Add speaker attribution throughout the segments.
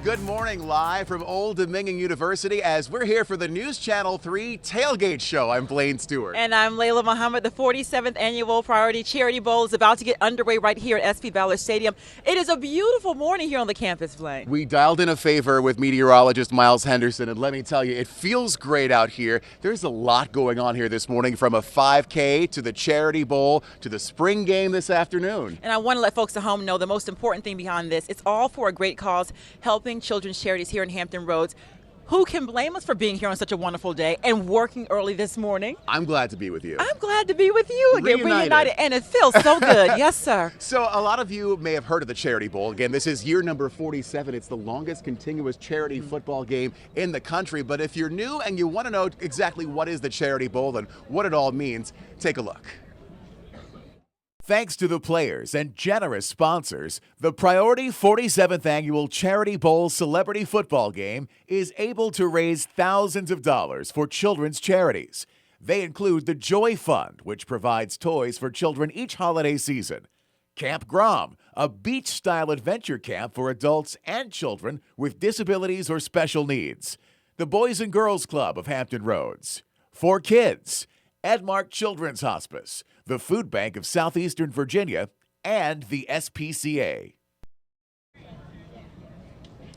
Speaker 1: Good morning, live from Old Dominion University as we're here for the News Channel 3 Tailgate Show. I'm Blaine Stewart.
Speaker 2: And I'm Layla Muhammad. The 47th Annual Priority Charity Bowl is about to get underway right here at SP Ballard Stadium. It is a beautiful morning here on the campus, Blaine.
Speaker 1: We dialed in a favor with meteorologist Miles Henderson, and let me tell you, it feels great out here. There's a lot going on here this morning, from a 5K to the Charity Bowl to the spring game this afternoon.
Speaker 2: And I want to let folks at home know the most important thing behind this. It's all for a great cause, helping children's charities here in Hampton Roads. Who can blame us for being here on such a wonderful day and working early this morning?
Speaker 1: I'm glad to be with you.
Speaker 2: I'm glad to be with you again.
Speaker 1: Reunited.
Speaker 2: And it feels so good. Yes, sir.
Speaker 1: So a lot of you may have heard of the Charity Bowl. Again, this is year number 47. It's the longest continuous charity football game in the country. But if you're new and you want to know exactly what is the Charity Bowl and what it all means, take a look. Thanks to the players and generous sponsors, the Priority 47th Annual Charity Bowl Celebrity Football Game is able to raise thousands of dollars for children's charities. They include the Joy Fund, which provides toys for children each holiday season; Camp Grom, a beach-style adventure camp for adults and children with disabilities or special needs; the Boys and Girls Club of Hampton Roads; For Kids, Edmark Children's Hospice, the Food Bank of Southeastern Virginia, and the SPCA.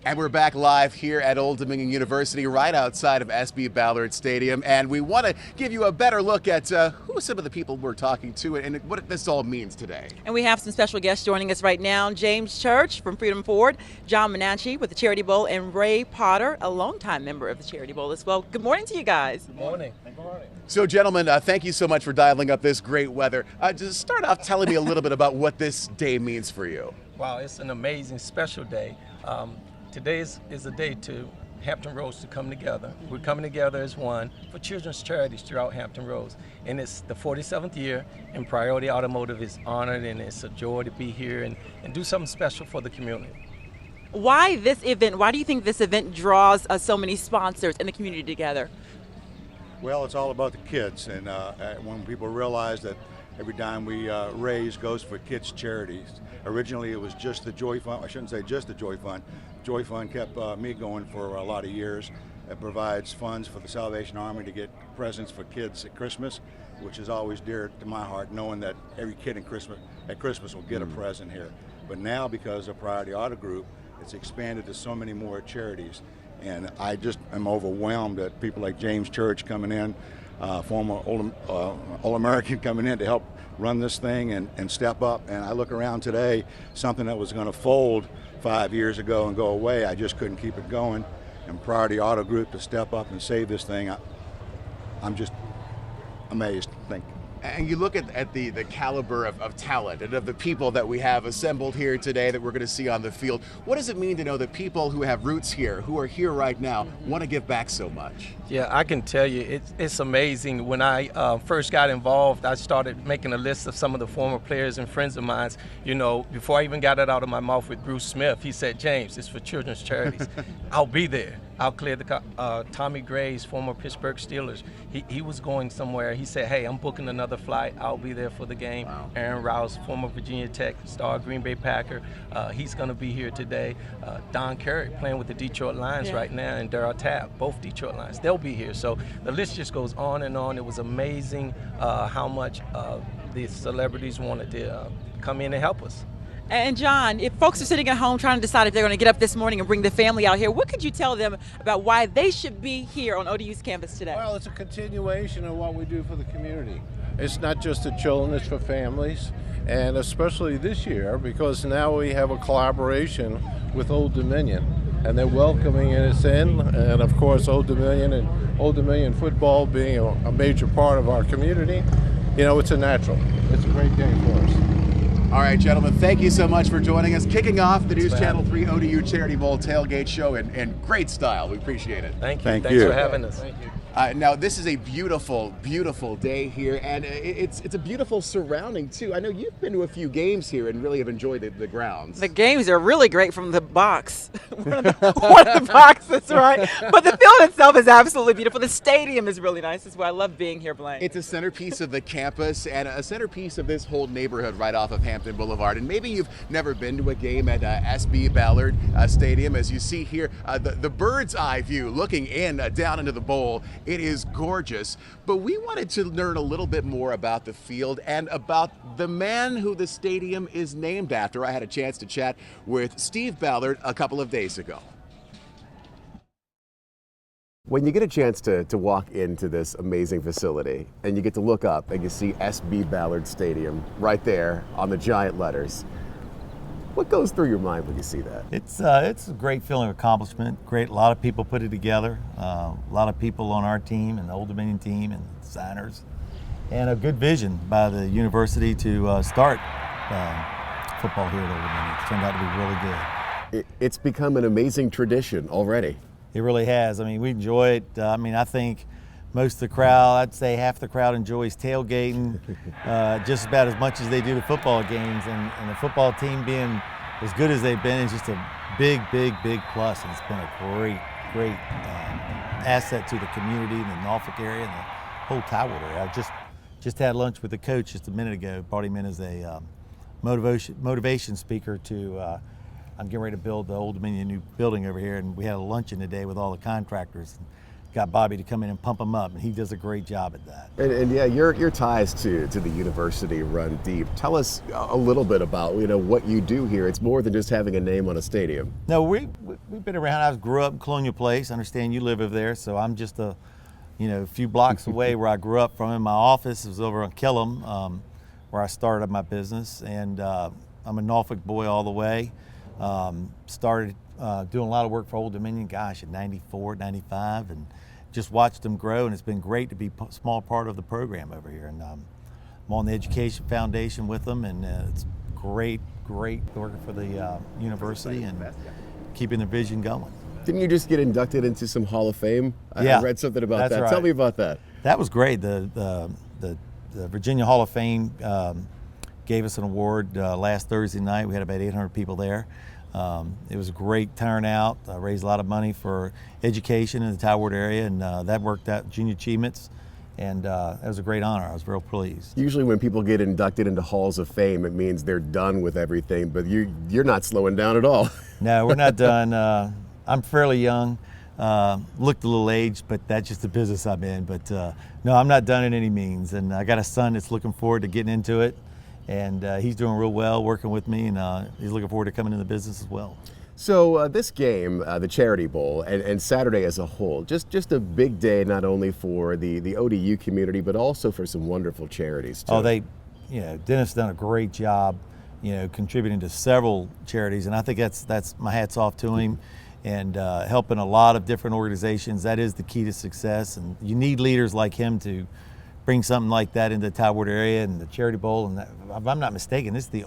Speaker 1: And we're back live here at Old Dominion University, right outside of SB Ballard Stadium. And we want to give you a better look at who some of the people we're talking to and what this all means today.
Speaker 2: And we have some special guests joining us right now. James Church from Freedom Forward, John Menachie with the Charity Bowl, and Ray Potter, a longtime member of the Charity Bowl as well. Good morning to you guys.
Speaker 3: Good morning. Good morning.
Speaker 1: So, gentlemen, thank you so much for dialing up this great weather. Just start off telling me a little bit about what this day means for you.
Speaker 3: Wow, it's an amazing, special day. Today is a day to Hampton Roads to come together. We're coming together as one for children's charities throughout Hampton Roads. And it's the 47th year, and Priority Automotive is honored, and it's a joy to be here and do something special for the community.
Speaker 2: Why this event? Why do you think this event draws so many sponsors and the community together?
Speaker 4: Well, it's all about the kids, and when people realize that every dime we raise goes for kids' charities. Originally, it was just the Joy Fund. I shouldn't say just the Joy Fund. Joy Fund kept me going for a lot of years. It provides funds for the Salvation Army to get presents for kids at Christmas, which is always dear to my heart, knowing that every kid at Christmas will get a present here. But now, because of Priority Auto Group, it's expanded to so many more charities. And I just am overwhelmed at people like James Church coming in, former All-American coming in to help run this thing and step up. And I look around today, something that was going to fold 5 years ago and go away, I just couldn't keep it going. And Priority Auto Group to step up and save this thing, I'm just amazed. Thank you.
Speaker 1: And you look at the caliber of talent and of the people that we have assembled here today that we're going to see on the field. What does it mean to know that people who have roots here, who are here right now, want to give back so much?
Speaker 3: Yeah, I can tell you, it's amazing. When I first got involved, I started making a list of some of the former players and friends of mine. You know, before I even got it out of my mouth with Bruce Smith, he said, "James, it's for children's charities." I'll be there. I'll clear the Tommy Gray's, former Pittsburgh Steelers. He was going somewhere. He said, "Hey, I'm booking another flight. I'll be there for the game." Wow. Aaron Rouse, former Virginia Tech star, Green Bay Packer, he's going to be here today. Don Carrick playing with the Detroit Lions right now, and Darryl Tapp, both Detroit Lions. They'll be here. So the list just goes on and on. It was amazing how much the celebrities wanted to come in and help us.
Speaker 2: And John, if folks are sitting at home trying to decide if they're going to get up this morning and bring the family out here, what could you tell them about why they should be here on ODU's campus today?
Speaker 5: Well, it's a continuation of what we do for the community. It's not just the children, it's for families, and especially this year because now we have a collaboration with Old Dominion, and they're welcoming us in, and of course Old Dominion and Old Dominion football being a major part of our community, you know, it's a natural. It's a great day for us.
Speaker 1: All right, gentlemen, thank you so much for joining us. Kicking off the News Channel 3 ODU Charity Bowl Tailgate Show in great style. We appreciate it.
Speaker 3: Thank you.
Speaker 4: Thanks
Speaker 3: for having us. Thank you.
Speaker 1: Now, this is a beautiful, beautiful day here, and it's a beautiful surrounding, too. I know you've been to a few games here and really have enjoyed the grounds.
Speaker 2: The games are really great from the box. one of the boxes, right? But the field itself is absolutely beautiful. The stadium is really nice as well. I love being here, Blaine.
Speaker 1: It's a centerpiece of the campus and a centerpiece of this whole neighborhood right off of Hampton Boulevard. And maybe you've never been to a game at SB Ballard Stadium. As you see here, the bird's eye view looking in down into the bowl. It is gorgeous, but we wanted to learn a little bit more about the field and about the man who the stadium is named after. I had a chance to chat with Steve Ballard a couple of days ago. When you get a chance to walk into this amazing facility and you get to look up and you see SB Ballard Stadium right there on the giant letters, what goes through your mind when you see that?
Speaker 6: It's a great feeling of accomplishment. Great, a lot of people put it together. A lot of people on our team and the Old Dominion team and signers, and a good vision by the university to start football here at Old Dominion. It's turned out to be really good.
Speaker 1: It's become an amazing tradition already.
Speaker 6: It really has. I mean, we enjoy it. I think most of the crowd, I'd say half the crowd enjoys tailgating just about as much as they do the football games. And the football team being as good as they've been is just a big, big, big plus. And it's been a great asset to the community, the Norfolk area, and the whole Tyward area. I just had lunch with the coach just a minute ago. Brought him in as a motivation speaker to. I'm getting ready to build the Old Dominion new building over here, and we had a luncheon today with all the contractors. Got Bobby to come in and pump them up, and he does a great job at that.
Speaker 1: And yeah, your ties to the university run deep. Tell us a little bit about what you do here. It's more than just having a name on a stadium.
Speaker 6: No, we've been around. I grew up in Colonial Place. I understand you live over there, so I'm just a few blocks away where I grew up from. My office was over on Killam, where I started my business, and I'm a Norfolk boy all the way. Started doing a lot of work for Old Dominion, gosh, in 94, 95, and just watched them grow, and it's been great to be a small part of the program over here. And I'm on the Education Foundation with them, and it's great working for the university and keeping the vision going.
Speaker 1: Didn't you just get inducted into some Hall of Fame?
Speaker 6: Yeah,
Speaker 1: I read something about
Speaker 6: that's
Speaker 1: that.
Speaker 6: Right.
Speaker 1: Tell me about that.
Speaker 6: That was great. The Virginia Hall of Fame gave us an award last Thursday night. We had about 800 people there. It was a great turnout. Raised a lot of money for education in the Tyward area, and that worked out, junior achievements, and that was a great honor. I was real pleased.
Speaker 1: Usually when people get inducted into Halls of Fame, it means they're done with everything, but you're not slowing down at all.
Speaker 6: No, we're not done. I'm fairly young, looked a little aged, but that's just the business I'm in. But no, I'm not done in any means, and I got a son that's looking forward to getting into it. And he's doing real well working with me, and he's looking forward to coming into the business as well.
Speaker 1: So this game, the Charity Bowl, and Saturday as a whole, just a big day not only for the ODU community, but also for some wonderful charities too.
Speaker 6: Oh, Dennis done a great job, contributing to several charities, and I think that's my hats off to him, and helping a lot of different organizations. That is the key to success, and you need leaders like him to bring something like that into the Tyward area and the Charity Bowl. And that, if I'm not mistaken, this is the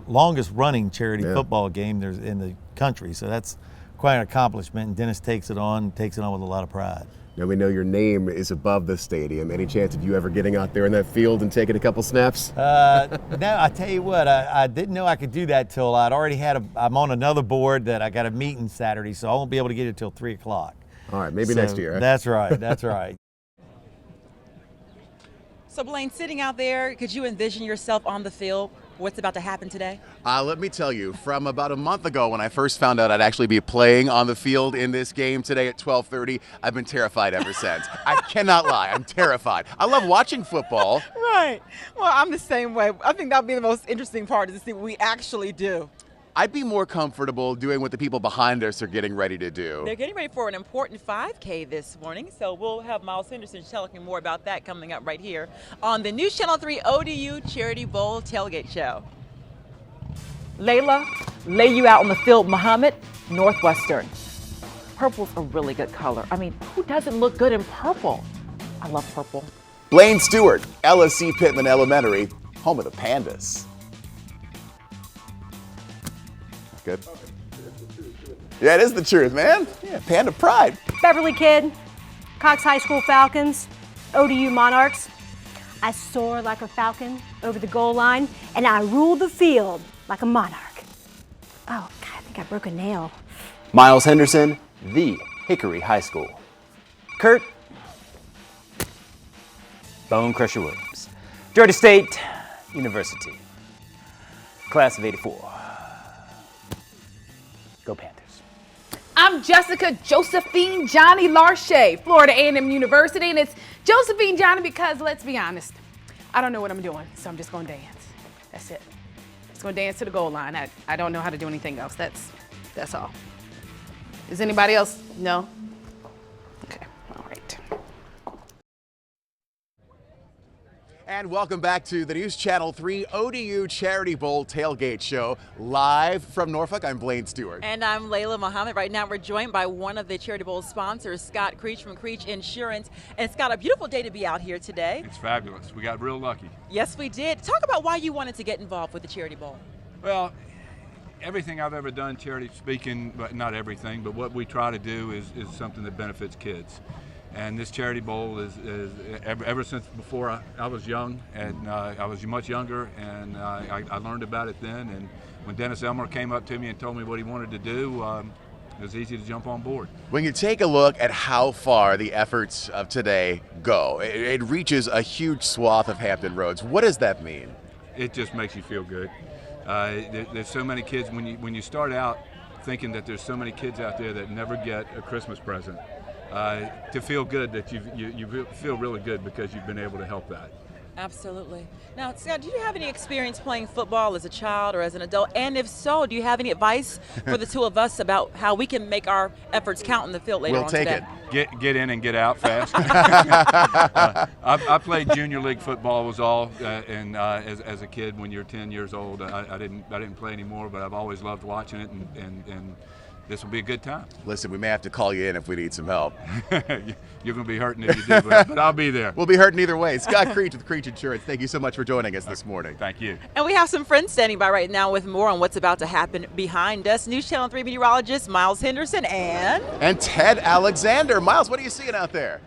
Speaker 6: longest running charity football game there's in the country. So that's quite an accomplishment. And Dennis takes it on with a lot of pride.
Speaker 1: Now we know your name is above the stadium. Any chance of you ever getting out there in that field and taking a couple snaps?
Speaker 6: No, I tell you what, I didn't know I could do that till I'd already I'm on another board that I got a meeting Saturday, so I won't be able to get it till 3 o'clock.
Speaker 1: All right, maybe next year.
Speaker 6: That's right.
Speaker 2: So Blaine, sitting out there, could you envision yourself on the field? What's about to happen today?
Speaker 1: Let me tell you, from about a month ago when I first found out I'd actually be playing on the field in this game today at 12:30, I've been terrified ever since. I cannot lie, I'm terrified. I love watching football.
Speaker 2: Right. Well, I'm the same way. I think that'll be the most interesting part, is to see what we actually do.
Speaker 1: I'd be more comfortable doing what the people behind us are getting ready to do.
Speaker 2: They're getting ready for an important 5K this morning, so we'll have Miles Henderson telling you more about that coming up right here on the News Channel 3 ODU Charity Bowl Tailgate Show. Layla, lay you out on the field, Muhammad, Northwestern. Purple's a really good color. I mean, who doesn't look good in purple? I love purple.
Speaker 1: Blaine Stewart, LSC Pittman Elementary, home of the Pandas. Good. Yeah, it is the truth, man. Yeah, Panda pride.
Speaker 7: Beverly Kid, Cox High School Falcons, ODU Monarchs. I soar like a falcon over the goal line, and I rule the field like a monarch. Oh, God, I think I broke a nail.
Speaker 8: Miles Henderson, the Hickory High School. Kurt Bone Crusher Williams, Georgia State University, class of '84. Go Panthers.
Speaker 9: I'm Jessica Josephine Johnny Larche, Florida A&M University, and it's Josephine Johnny because, let's be honest, I don't know what I'm doing, so I'm just going to dance. That's it. Just going to dance to the goal line. I don't know how to do anything else. That's all. Is anybody else? No? Okay, all right.
Speaker 1: And welcome back to the News Channel 3 ODU Charity Bowl Tailgate Show, live from Norfolk. I'm Blaine Stewart.
Speaker 2: And I'm Layla Muhammad. Right now we're joined by one of the Charity Bowl sponsors, Scott Creech from Creech Insurance. And Scott, a beautiful day to be out here today.
Speaker 10: It's fabulous. We got real lucky.
Speaker 2: Yes, we did. Talk about why you wanted to get involved with the Charity Bowl.
Speaker 10: Well, everything I've ever done, charity speaking, but not everything, but what we try to do is something that benefits kids. And this Charity Bowl is ever since before I was young, and I was much younger, and I learned about it then. And when Dennis Elmer came up to me and told me what he wanted to do, it was easy to jump on board.
Speaker 1: When you take a look at how far the efforts of today go, it reaches a huge swath of Hampton roads. What does that mean?
Speaker 10: It just makes you feel good. There's so many kids, when you start out thinking that there's so many kids out there that never get a Christmas present, to feel good that you feel really good because you've been able to help that.
Speaker 2: Absolutely. Now, Scott, do you have any experience playing football as a child or as an adult? And if so, do you have any advice for the two of us about how we can make our efforts count in the field later on today?
Speaker 10: We'll take it. Get in and get out fast. I played junior league football was all, and as a kid when you're 10 years old, I didn't play anymore, but I've always loved watching it, and this will be a good time.
Speaker 1: Listen, we may have to call you in if we need some help.
Speaker 10: You're going to be hurting if you do, but I'll be there.
Speaker 1: We'll be hurting either way. Scott Creech with Creech Insurance, thank you so much for joining us this morning.
Speaker 10: Thank you.
Speaker 2: And we have some friends standing by right now with more on what's about to happen behind us. News Channel 3 meteorologist Miles Henderson and
Speaker 1: Ted Alexander. Miles, what are you seeing out there?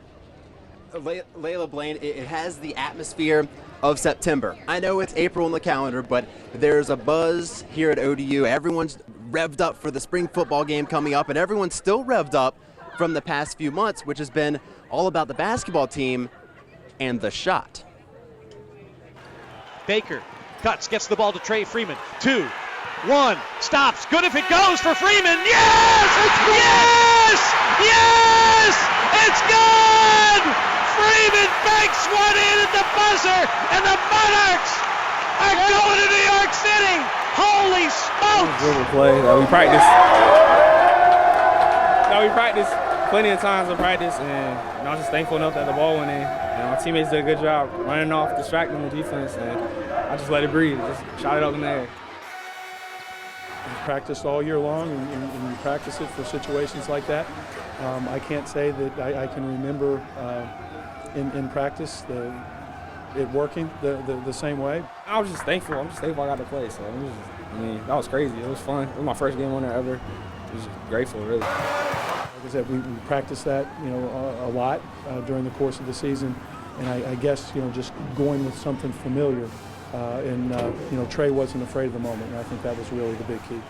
Speaker 8: Layla, Blaine, it has the atmosphere of September. I know it's April on the calendar, but there's a buzz here at ODU. Everyone's revved up for the spring football game coming up, and everyone's still revved up from the past few months, which has been all about the basketball team and the shot.
Speaker 11: Baker cuts, gets the ball to Trey Freeman. 2, 1, stops. Good if it goes for Freeman. Yes! Yes! Yes! It's good! Freeman banks one in at the buzzer, and the Monarchs are going to New York City. Holy smokes!
Speaker 12: We play. We practice plenty of times in practice, and I'm just thankful enough that the ball went in. And my teammates did a good job running off, distracting the defense, and I just let it breathe, just shot it up in the air.
Speaker 13: We practiced all year long, and we practice it for situations like that. I can't say that I can remember in practice it working the same way.
Speaker 12: I was just thankful. I'm just thankful I got to play. So that was crazy. It was fun. It was my first game on there ever. I was grateful, really.
Speaker 13: Like I said, we practiced that, a lot during the course of the season, and I guess, just going with something familiar. Trey wasn't afraid of the moment, and I think that was really the big key.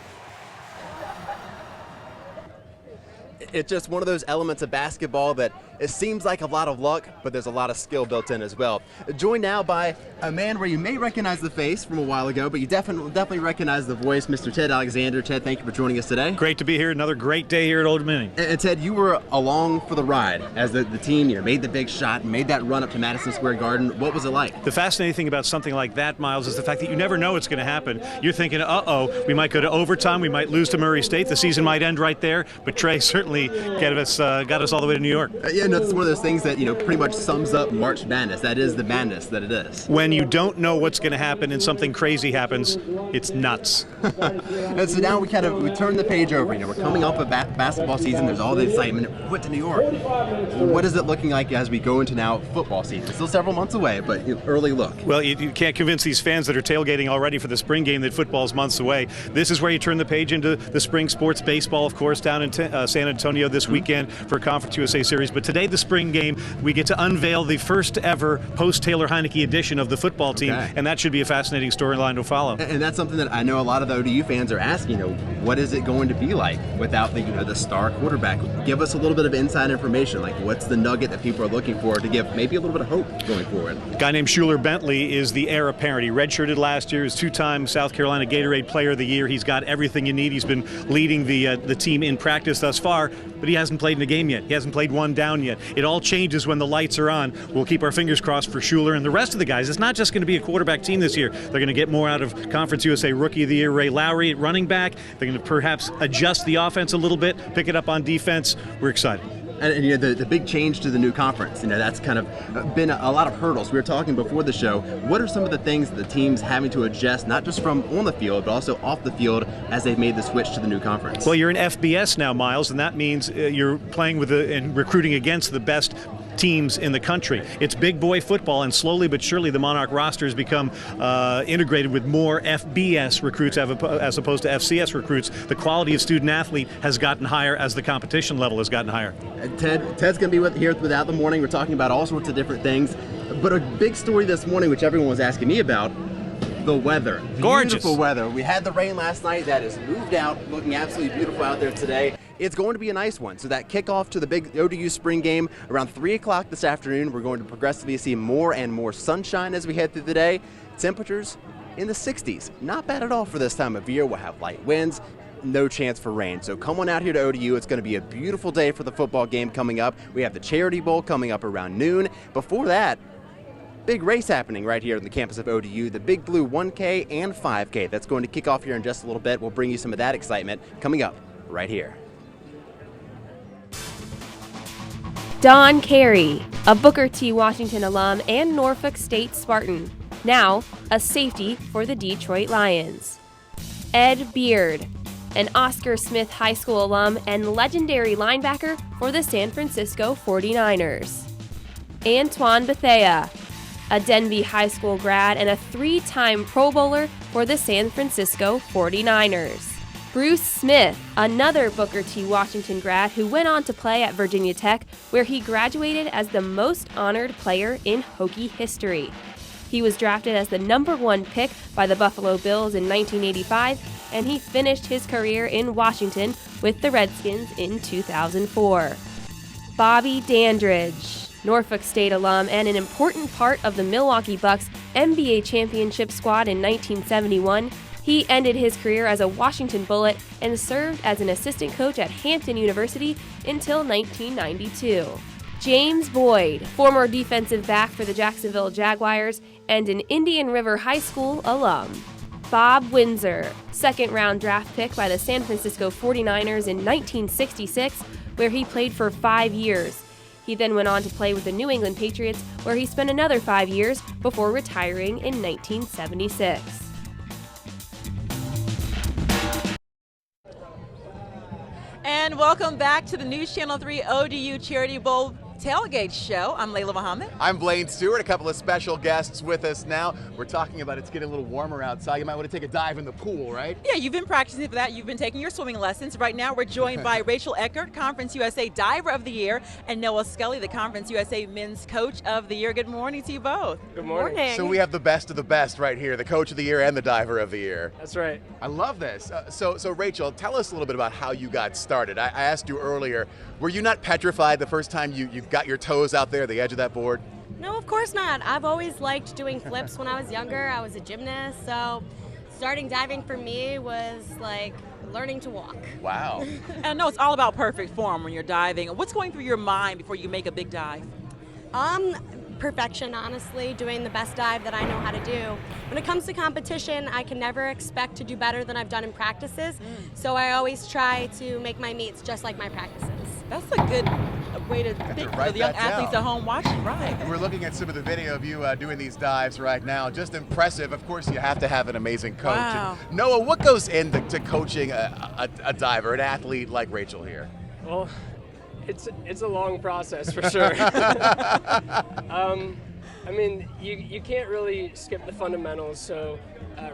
Speaker 8: It's just one of those elements of basketball that it seems like a lot of luck, but there's a lot of skill built in as well. Joined now by a man where you may recognize the face from a while ago, but you definitely recognize the voice, Mr. Ted Alexander. Ted, thank you for joining us today.
Speaker 14: Great to be here. Another great day here at Old Dominion.
Speaker 8: And Ted, you were along for the ride as the team made the big shot, made that run up to Madison Square Garden. What was it like?
Speaker 14: The fascinating thing about something like that, Miles, is the fact that you never know what's going to happen. You're thinking, we might go to overtime, we might lose to Murray State, the season might end right there, but Trey certainly got us all the way to New York.
Speaker 8: It's one of those things that pretty much sums up March Madness. That is the madness that it is.
Speaker 14: When you don't know what's going to happen and something crazy happens, it's nuts.
Speaker 8: And so now we turn the page over. We're coming off a basketball season. There's all the excitement. We went to New York. What is it looking like as we go into now football season? Still several months away, but early look.
Speaker 14: Well, you can't convince these fans that are tailgating already for the spring game that football's months away. This is where you turn the page into the spring sports, baseball, of course, down in San Antonio this weekend for a Conference USA Series. But today today, the spring game, we get to unveil the first ever post-Taylor Heineke edition of the football team, and that should be a fascinating storyline to follow.
Speaker 8: And that's something that I know a lot of the ODU fans are asking, what is it going to be like without the star quarterback? Give us a little bit of inside information, like what's the nugget that people are looking for to give maybe a little bit of hope going forward?
Speaker 14: A guy named Schuler Bentley is the heir apparent. He redshirted last year, is two-time South Carolina Gatorade Player of the Year. He's got everything you need. He's been leading the team in practice thus far, but he hasn't played in a game yet. He hasn't played one down yet. It all changes when the lights are on. We'll keep our fingers crossed for Schuler and the rest of the guys. It's not just going to be a quarterback team this year. They're going to get more out of Conference USA Rookie of the Year Ray Lowry at running back. They're going to perhaps adjust the offense a little bit, pick it up on defense. We're excited.
Speaker 8: And the big change to the new conference, that's kind of been a lot of hurdles. We were talking before the show. What are some of the things that the team's having to adjust, not just from on the field, but also off the field as they've made the switch to the new conference?
Speaker 14: Well, you're in FBS now, Miles, and that means you're playing with and recruiting against the best teams in the country. It's big boy football, and slowly but surely the Monarch roster has become integrated with more FBS recruits as opposed to FCS recruits. The quality of student athlete has gotten higher as the competition level has gotten higher.
Speaker 8: Ted's going to be here without the morning. We're talking about all sorts of different things, but a big story this morning, which everyone was asking me about, the weather.
Speaker 14: Gorgeous.
Speaker 8: Beautiful weather. We had the rain last night. That has moved out, looking absolutely beautiful out there today. It's going to be a nice one. So that kickoff to the big ODU spring game around 3 o'clock this afternoon, we're going to progressively see more and more sunshine as we head through the day. Temperatures in the 60s. Not bad at all for this time of year. We'll have light winds. No chance for rain. So come on out here to ODU. It's going to be a beautiful day for the football game coming up. We have the Charity Bowl coming up around noon. Before that, big race happening right here on the campus of ODU, the Big Blue 1K and 5K. That's going to kick off here in just a little bit. We'll bring you some of that excitement coming up right here.
Speaker 15: Don Carey, a Booker T. Washington alum and Norfolk State Spartan, now a safety for the Detroit Lions. Ed Beard, an Oscar Smith High School alum and legendary linebacker for the San Francisco 49ers. Antoine Bethea, a Denby High School grad and a 3-time Pro Bowler for the San Francisco 49ers. Bruce Smith, another Booker T. Washington grad who went on to play at Virginia Tech, where he graduated as the most honored player in Hokie history. He was drafted as the #1 pick by the Buffalo Bills in 1985, and he finished his career in Washington with the Redskins in 2004. Bobby Dandridge, Norfolk State alum and an important part of the Milwaukee Bucks NBA championship squad in 1971, he ended his career as a Washington Bullet and served as an assistant coach at Hampton University until 1992. James Boyd, former defensive back for the Jacksonville Jaguars and an Indian River High School alum. Bob Windsor, second-round draft pick by the San Francisco 49ers in 1966, where he played for 5 years. He then went on to play with the New England Patriots, where he spent another 5 years before retiring in 1976.
Speaker 2: And welcome back to the News Channel 3 ODU Charity Bowl Tailgate Show. I'm Layla Muhammad.
Speaker 16: I'm Blaine Stewart. A couple of special guests with us now. We're talking about it's getting a little warmer outside. You might want to take a dive in the pool, right?
Speaker 2: Yeah, you've been practicing for that. You've been taking your swimming lessons. Right now, we're joined by Rachel Eckert, Conference USA Diver of the Year, and Noah Scully, the Conference USA Men's Coach of the Year. Good morning to you both.
Speaker 17: Good morning.
Speaker 16: So we have the best of the best right here, the Coach of the Year and the Diver of the Year.
Speaker 17: That's right.
Speaker 16: I love this. So Rachel, tell us a little bit about how you got started. I asked you earlier, were you not petrified the first time you got your toes out there, the edge of that board?
Speaker 17: No, of course not. I've always liked doing flips when I was younger. I was a gymnast, so starting diving for me was like learning to walk.
Speaker 16: Wow.
Speaker 2: And I know it's all about perfect form when you're diving. What's going through your mind before you make a big dive?
Speaker 17: Perfection, honestly, doing the best dive that I know how to do. When it comes to competition, I can never expect to do better than I've done in practices, so I always try to make my meets just like my practices.
Speaker 2: That's a good way to think for the young athletes at home watching, right?
Speaker 16: And we're looking at some of the video of you doing these dives right now. Just impressive. Of course, you have to have an amazing coach.
Speaker 2: Wow.
Speaker 16: And Noah, what goes into coaching a diver, an athlete like Rachel here?
Speaker 18: Well, it's a long process for sure. I mean, you can't really skip the fundamentals. So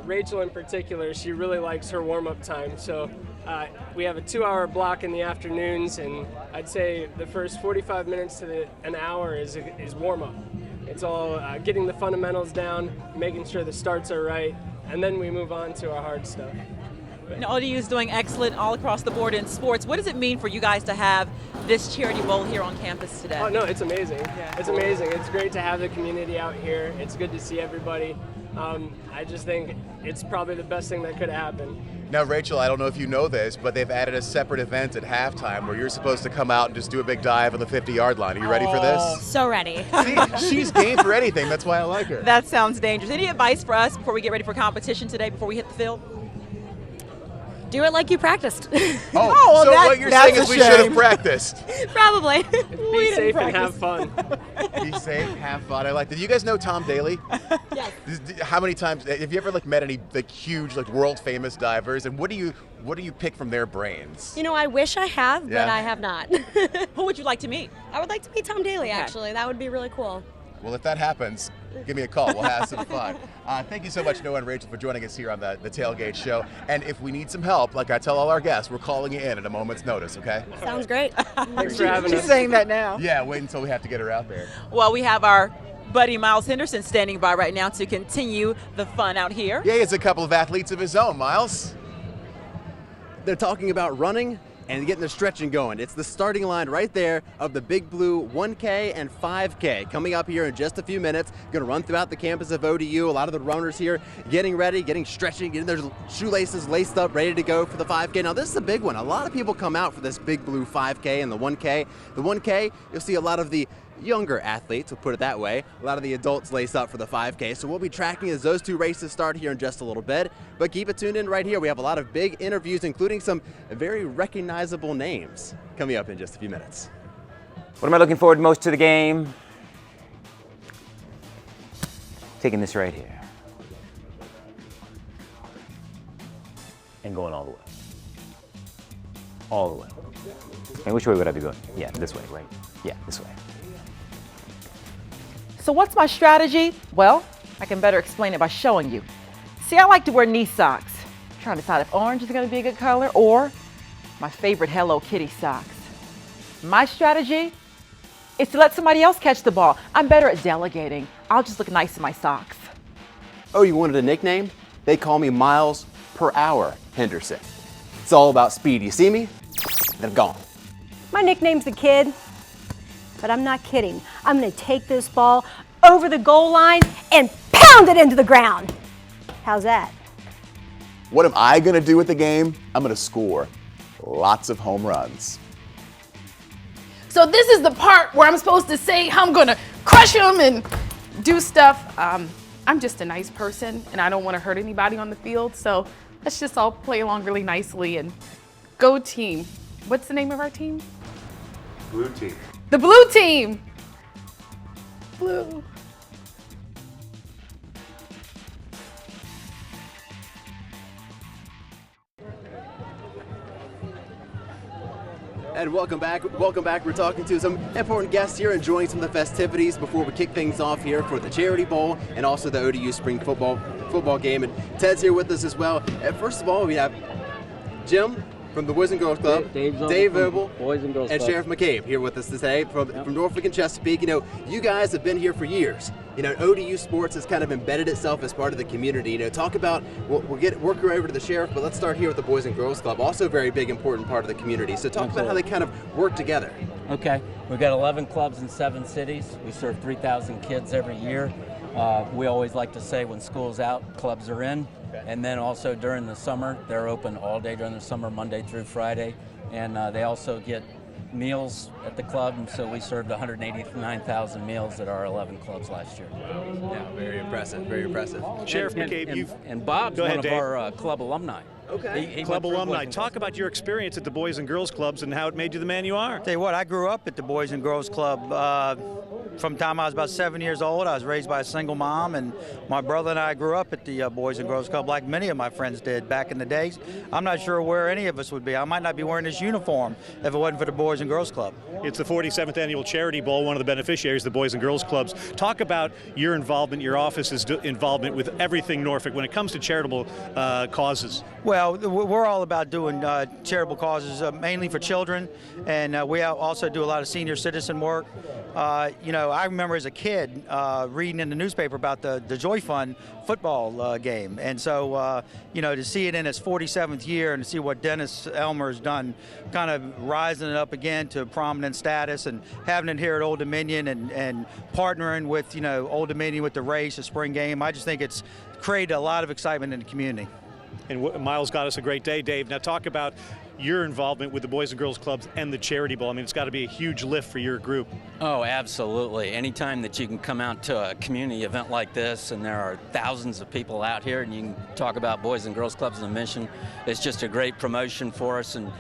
Speaker 18: Rachel in particular, she really likes her warm-up time. So We have a 2-hour block in the afternoons, and I'd say the first 45 minutes to an hour is warm-up. It's all getting the fundamentals down, making sure the starts are right, and then we move on to our hard stuff.
Speaker 2: And ODU is doing excellent all across the board in sports. What does it mean for you guys to have this charity bowl here on campus today?
Speaker 18: Oh, no, it's amazing.
Speaker 2: Yeah.
Speaker 18: It's amazing. It's great to have the community out here. It's good to see everybody. I just think it's probably the best thing that could happen.
Speaker 16: Now, Rachel, I don't know if you know this, but they've added a separate event at halftime where you're supposed to come out and just do a big dive on the 50-yard line. Are you ready for this?
Speaker 17: So ready.
Speaker 16: See, she's game for anything. That's why I like her.
Speaker 2: That sounds dangerous. Any advice for us before we get ready for competition today, before we hit the field?
Speaker 17: Do it like you practiced.
Speaker 16: Oh, so what you're saying is we should have practiced.
Speaker 17: Probably.
Speaker 18: Be safe and have fun.
Speaker 16: Be safe, have fun. I like that. Do you guys know Tom Daly?
Speaker 17: Yes.
Speaker 16: How many times have you ever met any huge world famous divers? And what do you pick from their brains?
Speaker 17: You know, I wish I have, but
Speaker 16: Yeah.
Speaker 17: I have not.
Speaker 2: Who would you like to meet?
Speaker 17: I would like to meet Tom Daly, actually. That would be really cool.
Speaker 16: Well, if that happens, give me a call. We'll have some fun. Thank you so much, Noah and Rachel, for joining us here on the Tailgate Show. And if we need some help, like I tell all our guests, we're calling you in at a moment's notice, okay?
Speaker 17: Sounds great.
Speaker 18: Thanks for having us.
Speaker 2: She's saying that now.
Speaker 16: Yeah, wait until we have to get her out there.
Speaker 2: Well, we have our buddy Miles Henderson standing by right now to continue the fun out here.
Speaker 16: Yeah, he has a couple of athletes of his own, Miles.
Speaker 8: They're talking about running and getting their stretching going. It's the starting line right there of the Big Blue 1K and 5K coming up here in just a few minutes. Going to run throughout the campus of ODU. A lot of the runners here getting ready, getting stretching, getting their shoelaces laced up, ready to go for the 5K. Now this is a big one. A lot of people come out for this Big Blue 5K and the 1K. The 1K, you'll see a lot of the younger athletes, we'll put it that way. A lot of the adults lace up for the 5K. So we'll be tracking as those two races start here in just a little bit. But keep it tuned in right here. We have a lot of big interviews, including some very recognizable names coming up in just a few minutes.
Speaker 19: What am I looking forward most to the game? Taking this right here. And going all the way. All the way. And which way would I be going? Yeah, this way, right? Yeah, this way.
Speaker 2: So what's my strategy? Well, I can better explain it by showing you. See, I like to wear knee socks. I'm trying to decide if orange is going to be a good color or my favorite Hello Kitty socks. My strategy is to let somebody else catch the ball. I'm better at delegating. I'll just look nice in my socks.
Speaker 8: Oh, you wanted a nickname? They call me Miles Per Hour Henderson. It's all about speed. You see me? Then I'm gone.
Speaker 7: My nickname's the Kid, but I'm not kidding. I'm going to take this ball over the goal line and pound it into the ground. How's that?
Speaker 16: What am I going to do with the game? I'm going to score lots of home runs.
Speaker 9: So this is the part where I'm supposed to say how I'm gonna crush them and do stuff. I'm just a nice person and I don't want to hurt anybody on the field. So let's just all play along really nicely and go team. What's the name of our team?
Speaker 16: Blue team.
Speaker 9: The blue team. Blue.
Speaker 8: And welcome back. Welcome back. We're talking to some important guests here, enjoying some of the festivities before we kick things off here for the Charity Bowl and also the ODU Spring football game. And Ted's here with us as well. And first of all, we have Jim from the Boys and Girls Club, Dave Vobel,
Speaker 20: Boys and Girls
Speaker 8: and
Speaker 20: Club.
Speaker 8: Sheriff McCabe here with us today from Norfolk and Chesapeake. You know, you guys have been here for years. You know, ODU sports has kind of embedded itself as part of the community. You know, talk about, we'll work our way over to the Sheriff, but let's start here with the Boys and Girls Club, also a very big, important part of the community. So talk about how they kind of work together.
Speaker 20: Okay, we've got 11 clubs in 7 cities. We serve 3,000 kids every year. We always like to say when school's out, clubs are in. And then also during the summer, they're open all day during the summer, Monday through Friday. And they also get meals at the club, and so we served 189,000 meals at our 11 clubs last year.
Speaker 8: Yeah, very impressive, very impressive.
Speaker 14: Sheriff McCabe,
Speaker 20: and Bob's
Speaker 14: Go ahead,
Speaker 20: one
Speaker 14: Dave.
Speaker 20: of our club alumni.
Speaker 8: Okay.
Speaker 20: He
Speaker 14: Club
Speaker 20: went through
Speaker 14: alumni.
Speaker 20: Boys and
Speaker 14: Talk about your experience at the Boys and Girls Clubs and how it made you the man you are.
Speaker 21: Tell you what, I grew up at the Boys and Girls Club. from the time I was about 7 years old. I was raised by a single mom, and my brother and I grew up at the Boys and Girls Club like many of my friends did back in the days. I'm not sure where any of us would be. I might not be wearing this uniform if it wasn't for the Boys and Girls Club.
Speaker 14: It's the 47th Annual Charity Bowl, one of the beneficiaries of the Boys and Girls Clubs. Talk about your involvement, your office's involvement with everything Norfolk when it comes to charitable causes.
Speaker 21: Well, we're all about doing charitable causes, mainly for children, and we also do a lot of senior citizen work. I remember as a kid reading in the newspaper about the Joy Fund football game, and so to see it in its 47th year and to see what Dennis Elmer has done, kind of rising it up again to prominent status and having it here at Old Dominion and partnering with Old Dominion with the race, the spring game. I just think it's created a lot of excitement in the community.
Speaker 14: And Miles got us a great day, Dave. Now talk about your involvement with the Boys and Girls Clubs and the Charity Bowl. I mean, it's got to be a huge lift for your group.
Speaker 20: Oh, absolutely. Anytime that you can come out to a community event like this and there are thousands of people out here and you can talk about Boys and Girls Clubs and the mission, it's just a great promotion for us. And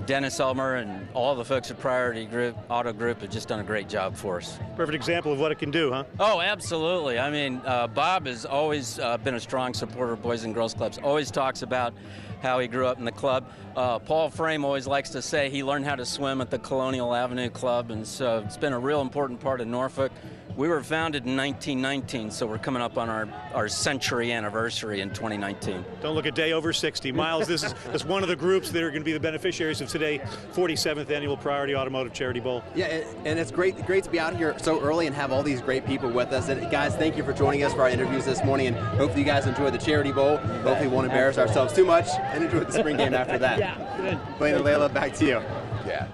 Speaker 20: Dennis Elmer and all the folks at Priority Group, Auto Group have just done a great job for us.
Speaker 14: Perfect example of what it can do, huh?
Speaker 20: Oh, absolutely. I mean, Bob has always been a strong supporter of Boys and Girls Clubs, always talks about how he grew up in the club. Paul Frame always likes to say he learned how to swim at the Colonial Avenue Club, and so it's been a real important part of Norfolk. We were founded in 1919, so we're coming up on our century anniversary in 2019.
Speaker 14: Don't look a day over 60. Miles, this is one of the groups that are going to be the beneficiaries of today, 47th Annual Priority Automotive Charity Bowl.
Speaker 8: Yeah, and it's great to be out here so early and have all these great people with us. And guys, thank you for joining us for our interviews this morning, and hopefully you guys enjoyed the Charity Bowl. Hopefully we won't embarrass ourselves too much and enjoy the spring game after that.
Speaker 2: Yeah, good.
Speaker 8: Blaine and Layla, back to you.
Speaker 16: Yeah.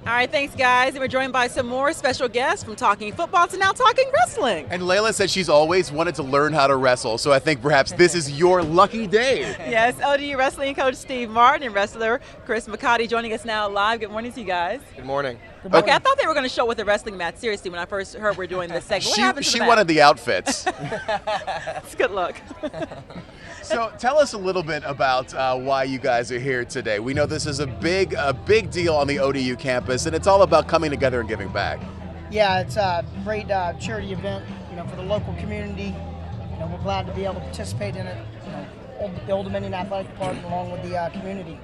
Speaker 2: All right, thanks, guys. And we're joined by some more special guests from Talking Football to now Talking Wrestling.
Speaker 16: And Layla said she's always wanted to learn how to wrestle, so I think perhaps this is your lucky day.
Speaker 2: Yes, ODU wrestling coach Steve Martin and wrestler Chris McCarty joining us now live. Good morning to you guys.
Speaker 22: Good morning.
Speaker 2: Okay, I thought they were going to show with a wrestling match. Seriously, when I first heard we're doing this segment, what happened to
Speaker 16: She
Speaker 2: the
Speaker 16: wanted the outfits.
Speaker 2: It's good luck.
Speaker 16: So tell us a little bit about why you guys are here today. We know this is a big deal on the ODU campus, and it's all about coming together and giving back.
Speaker 23: Yeah, it's a great charity event, for the local community. We're glad to be able to participate in it. The Old Dominion Athletic Department along with the community.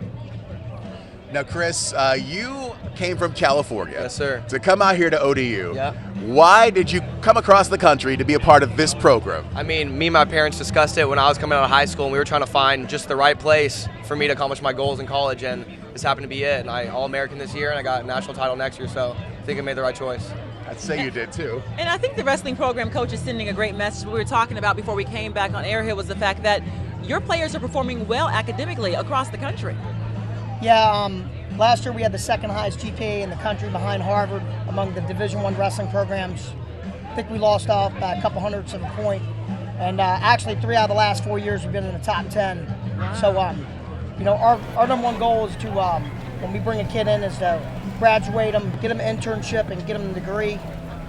Speaker 16: Now, Chris, you came from California.
Speaker 22: Yes, sir.
Speaker 16: To come out here to ODU.
Speaker 22: Yeah.
Speaker 16: Why did you come across the country to be a part of this program?
Speaker 22: I mean, me and my parents discussed it when I was coming out of high school, and we were trying to find just the right place for me to accomplish my goals in college, and this happened to be it. And I All-American this year, and I got a national title next year, so I think I made the right choice.
Speaker 16: I'd say you did, too.
Speaker 2: And I think the wrestling program coach is sending a great message. What we were talking about before we came back on air here was the fact that your players are performing well academically across the country.
Speaker 23: Yeah, last year we had the second highest GPA in the country behind Harvard among the Division I wrestling programs. I think we lost off by a couple hundredths of a point. And actually 3 out of the last 4 years we've been in the top 10. Wow. So, our number one goal is to, when we bring a kid in, is to graduate them, get them an internship, and get them a degree.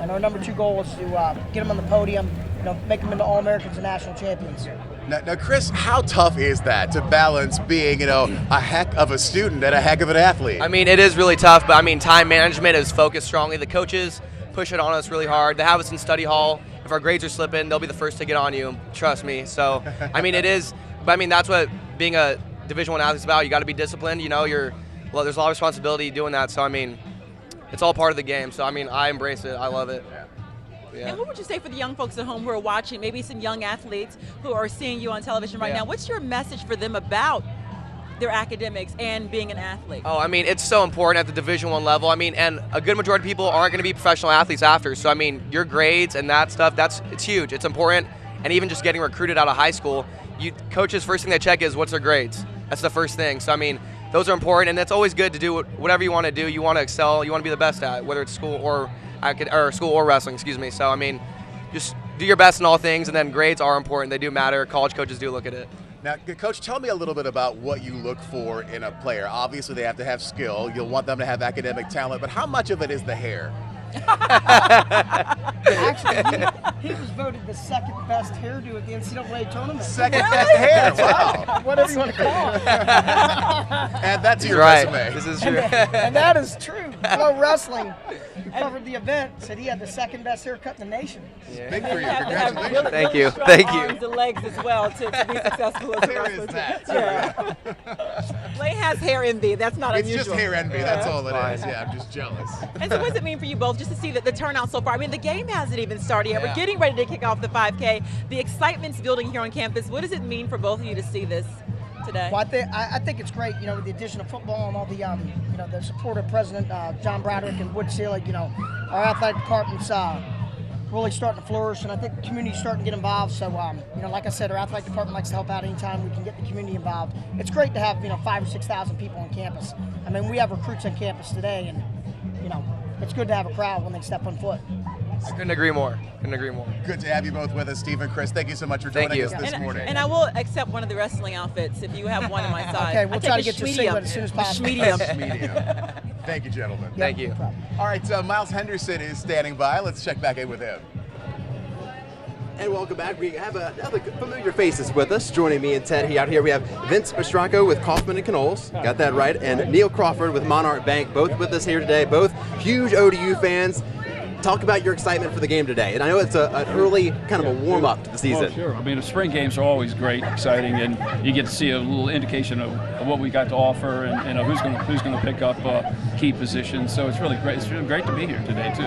Speaker 23: And our number 2 goal is to get them on the podium, make them into All-Americans and national champions.
Speaker 16: Now, Chris, how tough is that to balance being, a heck of a student and a heck of an athlete?
Speaker 22: I mean, it is really tough, but I mean, time management is focused strongly. The coaches push it on us really hard. They have us in study hall. If our grades are slipping, they'll be the first to get on you. Trust me. So, I mean, it is. But I mean, that's what being a Division I athlete is about. You got to be disciplined. There's a lot of responsibility doing that. So, I mean, it's all part of the game. So, I mean, I embrace it. I love it. Yeah.
Speaker 2: And what would you say for the young folks at home who are watching, maybe some young athletes who are seeing you on television right now? What's your message for them about their academics and being an athlete?
Speaker 22: Oh, I mean, it's so important at the Division I level. I mean, and a good majority of people aren't going to be professional athletes after. So, I mean, your grades and that stuff, it's huge. It's important. And even just getting recruited out of high school, coaches, first thing they check is what's their grades. That's the first thing. So, I mean, those are important. And it's always good to do whatever you want to do. You want to excel. You want to be the best at it, whether it's school or wrestling, excuse me. So, I mean, just do your best in all things, and then grades are important. They do matter. College coaches do look at it.
Speaker 16: Now, Coach, tell me a little bit about what you look for in a player. Obviously, they have to have skill. You'll want them to have academic talent, but how much of it is the hair?
Speaker 23: Actually, he was voted the second best hairdo at the NCAA tournament.
Speaker 16: Second best hair, wow.
Speaker 23: Whatever you want to call it.
Speaker 16: And that's your
Speaker 22: right.
Speaker 16: resume.
Speaker 22: This is true.
Speaker 23: And that is true. Pro wrestling, covered the event, said he had the second best haircut in the nation.
Speaker 16: Yeah. Big for you.
Speaker 23: Congratulations. Really,
Speaker 22: Thank you.
Speaker 23: strong
Speaker 22: Thank you.
Speaker 2: Arms and legs as well to be successful as a
Speaker 16: There
Speaker 2: wrestler.
Speaker 16: is that.
Speaker 2: Yeah. Blaine has hair envy. That's not
Speaker 16: It's
Speaker 2: unusual.
Speaker 16: just hair envy. That's all it is. Yeah, I'm just jealous.
Speaker 2: And so what does it mean for you both just to see that the turnout so far? I mean, the game hasn't even started yet.
Speaker 16: Yeah.
Speaker 2: We're getting ready to kick off the 5K. The excitement's building here on campus. What does it mean for both of you to see this today?
Speaker 23: Well, I think it's great, with the addition of football and all the, the support of President John Broderick and Wood Selig, our athletic department's really starting to flourish, and I think the community's starting to get involved. So, like I said, our athletic department likes to help out anytime we can get the community involved. It's great to have, 5,000 or 6,000 people on campus. I mean, we have recruits on campus today, and, it's good to have a crowd when they step on foot.
Speaker 22: I couldn't agree more.
Speaker 16: Good to have you both with us, Steve and Chris. Thank you so much for joining us this morning.
Speaker 2: And I will accept one of the wrestling outfits if you have one on my side.
Speaker 23: Okay, we'll try to get you a singlet as soon as possible.
Speaker 2: Medium.
Speaker 16: Thank you, gentlemen.
Speaker 22: Thank you.
Speaker 16: All right, Miles Henderson is standing by. Let's check back in with him.
Speaker 8: And welcome back. We have another familiar faces with us. Joining me and Ted out here, we have Vince Mastracco with Kaufman and Knowles. Got that right. And Neil Crawford with Monarch Bank, both with us here today. Both huge ODU fans. Talk about your excitement for the game today. And I know it's an early kind of a warm-up to the season.
Speaker 3: Oh, sure. I mean, the spring games are always great, exciting, and you get to see a little indication of what we got to offer and who's going to pick up key positions. So it's really great. It's really great to be here today, too.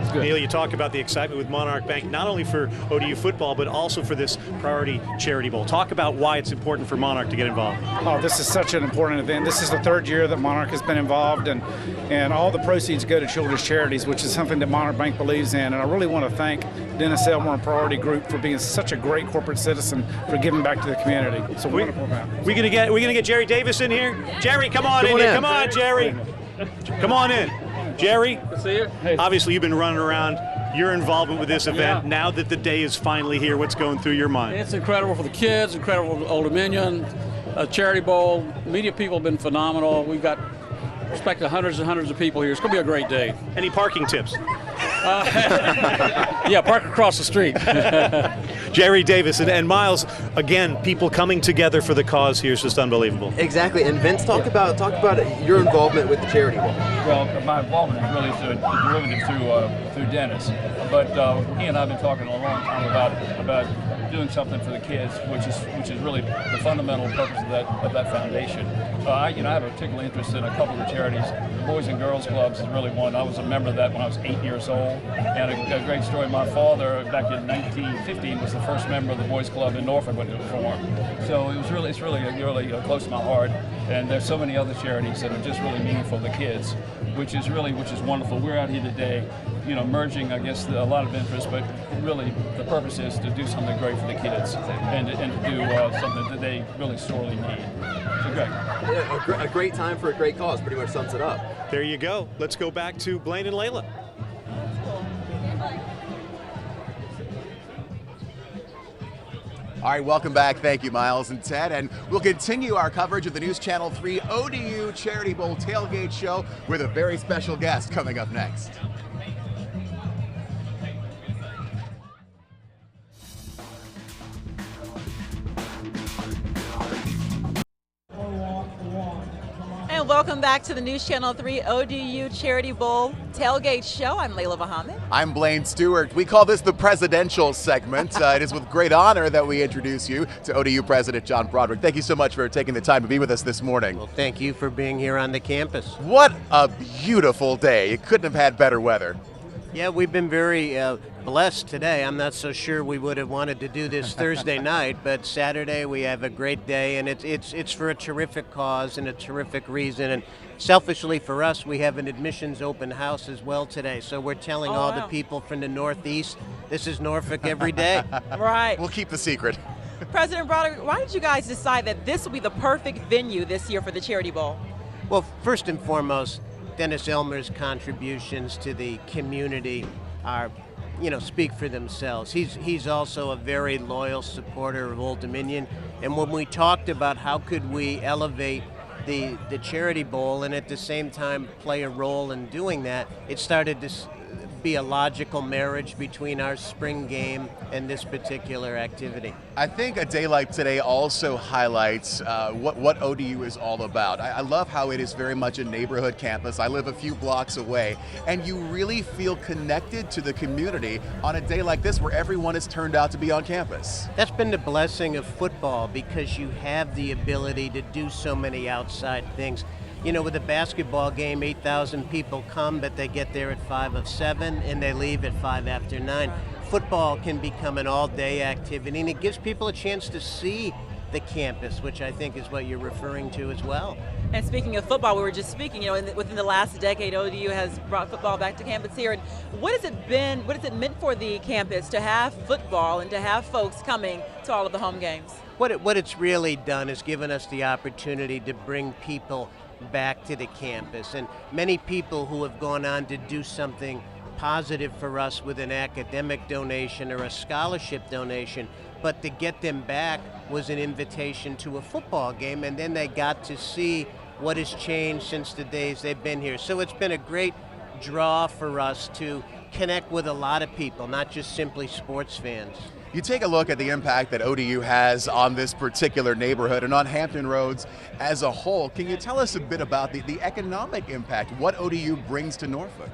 Speaker 3: It's good.
Speaker 14: Neil, you talk about the excitement with Monarch Bank, not only for ODU football, but also for this Priority Charity Bowl. Talk about why it's important for Monarch to get involved.
Speaker 4: Oh, this is such an important event. This is the third year that Monarch has been involved, and all the proceeds go to children's charities, which is something that Monarch Bank believes in. And I really want to thank Dennis Elmore and Priority Group for being such a great corporate citizen for giving back to the community. It's a wonderful event.
Speaker 14: We're gonna get Jerry Davis in here. Jerry, come on in here. Come on, Jerry. Come on in. Jerry,
Speaker 5: see you. Hey.
Speaker 14: Obviously you've been running around. Your involvement with this event, now that the day is finally here, what's going through your mind?
Speaker 5: It's incredible for the kids, incredible for Old Dominion, Charity Bowl. Media people have been phenomenal. We've got expected hundreds and hundreds of people here. It's going to be a great day.
Speaker 14: Any parking tips?
Speaker 5: Yeah, park across the street.
Speaker 14: Jerry Davis and Miles, again, people coming together for the cause here is just unbelievable.
Speaker 8: Exactly. And Vince, talk about your involvement with the Charity Bowl.
Speaker 5: Well, my involvement is really a derivative through Dennis. But he and I have been talking a long time about doing something for the kids, which is really the fundamental purpose of that foundation. I have a particular interest in a couple of the charities. The Boys and Girls Clubs is really one. I was a member of that when I was 8 years old. And a great story. My father, back in 1915, was the first member of the Boys Club in Norfolk when it was formed. So it's really close to my heart. And there's so many other charities that are just really meaningful to the kids, which is wonderful. We're out here today, merging, I guess, a lot of interest, but really the purpose is to do something great for the kids and to do something that they really sorely need. So great.
Speaker 8: Yeah, a great time for a great cause, pretty much sums it up.
Speaker 14: There you go. Let's go back to Blaine and Layla.
Speaker 16: All right, welcome back. Thank you, Miles and Ted. And we'll continue our coverage of the News Channel 3 ODU Charity Bowl Tailgate Show with a very special guest coming up next.
Speaker 2: And welcome back to the News Channel 3 ODU Charity Bowl Tailgate Show. I'm Layla Muhammad.
Speaker 16: I'm Blaine Stewart. We call this the presidential segment. It is with great honor that we introduce you to ODU President John Broderick. Thank you so much for taking the time to be with us this morning.
Speaker 24: Well, thank you for being here on the campus.
Speaker 16: What a beautiful day. You couldn't have had better weather.
Speaker 24: Yeah, we've been very blessed today. I'm not so sure we would have wanted to do this Thursday night, but Saturday we have a great day, and it's for a terrific cause and a terrific reason. And selfishly for us, we have an admissions open house as well today. So we're telling all the people from the Northeast, this is Norfolk every day.
Speaker 2: Right.
Speaker 16: We'll keep the secret.
Speaker 2: President Broderick, why did you guys decide that this will be the perfect venue this year for the Charity Bowl?
Speaker 24: Well, first and foremost, Dennis Elmer's contributions to the community are, speak for themselves. He's also a very loyal supporter of Old Dominion. And when we talked about how could we elevate the Charity Bowl and at the same time play a role in doing that, it started to would be a logical marriage between our spring game and this particular activity.
Speaker 16: I think a day like today also highlights what ODU is all about. I love how it is very much a neighborhood campus. I live a few blocks away, and you really feel connected to the community on a day like this where everyone is turned out to be on campus.
Speaker 24: That's been the blessing of football, because you have the ability to do so many outside things. You know, with a basketball game, 8,000 people come, but they get there at 5 of 7 and they leave at 5 after 9. Football can become an all-day activity, and it gives people a chance to see the campus, which I think is what you're referring to as well.
Speaker 2: And speaking of football, we were just speaking, within the last decade, ODU has brought football back to campus here. And what has it meant for the campus to have football and to have folks coming to all of the home games?
Speaker 24: What it's really done is given us the opportunity to bring people back to the campus. And many people who have gone on to do something positive for us with an academic donation or a scholarship donation, but to get them back was an invitation to a football game, and then they got to see what has changed since the days they've been here. So it's been a great draw for us to connect with a lot of people, not just simply sports fans.
Speaker 16: You take a look at the impact that ODU has on this particular neighborhood and on Hampton Roads as a whole. Can you tell us a bit about the economic impact, what ODU brings to Norfolk?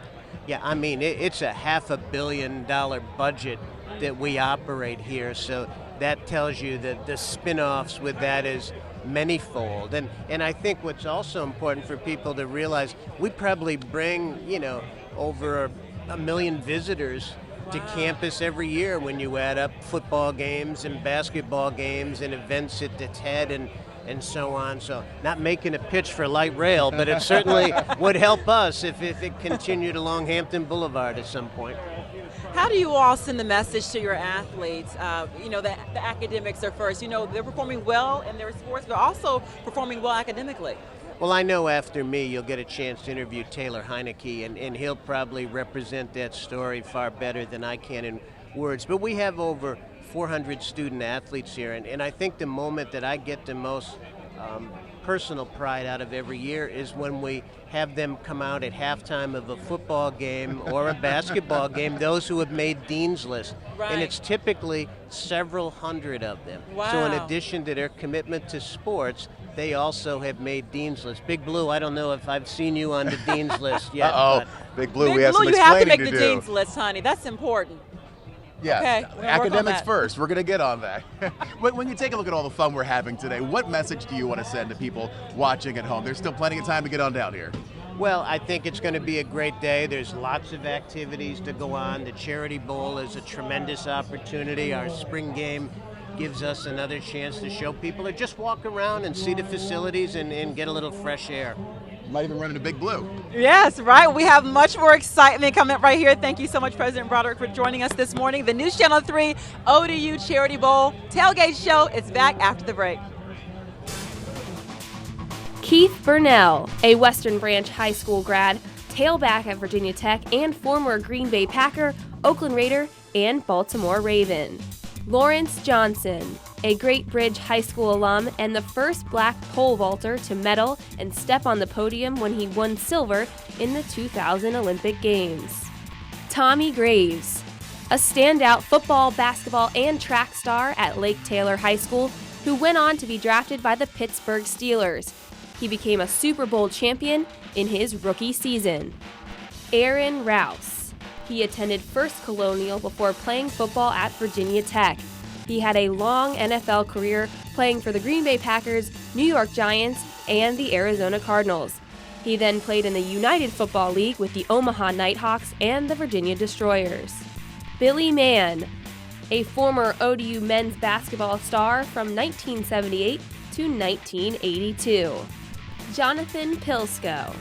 Speaker 24: Yeah, I mean, it's a $500 million budget that we operate here, so that tells you that the spin-offs with that is manyfold. And I think what's also important for people to realize, we probably bring, over 1 million visitors to campus every year when you add up football games and basketball games and events at the TED and so on. So not making a pitch for light rail, but it certainly would help us if it continued along Hampton Boulevard at some point.
Speaker 2: How do you all send the message to your athletes? That the academics are first. They're performing well in their sports, but also performing well academically.
Speaker 24: Well, I know after me you'll get a chance to interview Taylor Heineke, and he'll probably represent that story far better than I can in words. But we have over 400 student athletes here, and I think the moment that I get the most personal pride out of every year is when we have them come out at halftime of a football game or a basketball game, those who have made Dean's List.
Speaker 2: Right.
Speaker 24: And it's typically several hundred of them.
Speaker 2: Wow.
Speaker 24: So in addition to their commitment to sports, they also have made Dean's List. Big Blue, I don't know if I've seen you on the Dean's List yet.
Speaker 16: Uh-oh, Big Blue, we have some
Speaker 2: you have to
Speaker 16: explaining
Speaker 2: make the Dean's List, honey. That's important.
Speaker 16: Yeah,
Speaker 2: okay,
Speaker 16: academics first. We're going to get on that. When you take a look at all the fun we're having today, what message do you want to send to people watching at home? There's still plenty of time to get on down here.
Speaker 24: Well, I think it's going to be a great day. There's lots of activities to go on. The Charity Bowl is a tremendous opportunity. Our spring game gives us another chance to show people or just walk around and see the facilities and get a little fresh air.
Speaker 16: Might even run into Big Blue.
Speaker 2: Yes, right. We have much more excitement coming up right here. Thank you so much, President Broderick, for joining us this morning. The News Channel 3 ODU Charity Bowl Tailgate Show is back after the break.
Speaker 15: Keith Burnell, a Western Branch High School grad, tailback at Virginia Tech, and former Green Bay Packer, Oakland Raider, and Baltimore Raven. Lawrence Johnson, a Great Bridge High School alum and the first black pole vaulter to medal and step on the podium when he won silver in the 2000 Olympic Games. Tommy Graves, a standout football, basketball, and track star at Lake Taylor High School who went on to be drafted by the Pittsburgh Steelers. He became a Super Bowl champion in his rookie season. Aaron Rouse. He attended First Colonial before playing football at Virginia Tech. He had a long NFL career playing for the Green Bay Packers, New York Giants, and the Arizona Cardinals. He then played in the United Football League with the Omaha Nighthawks and the Virginia Destroyers. Billy Mann, a former ODU men's basketball star from 1978 to 1982. Jonathan Pilsko,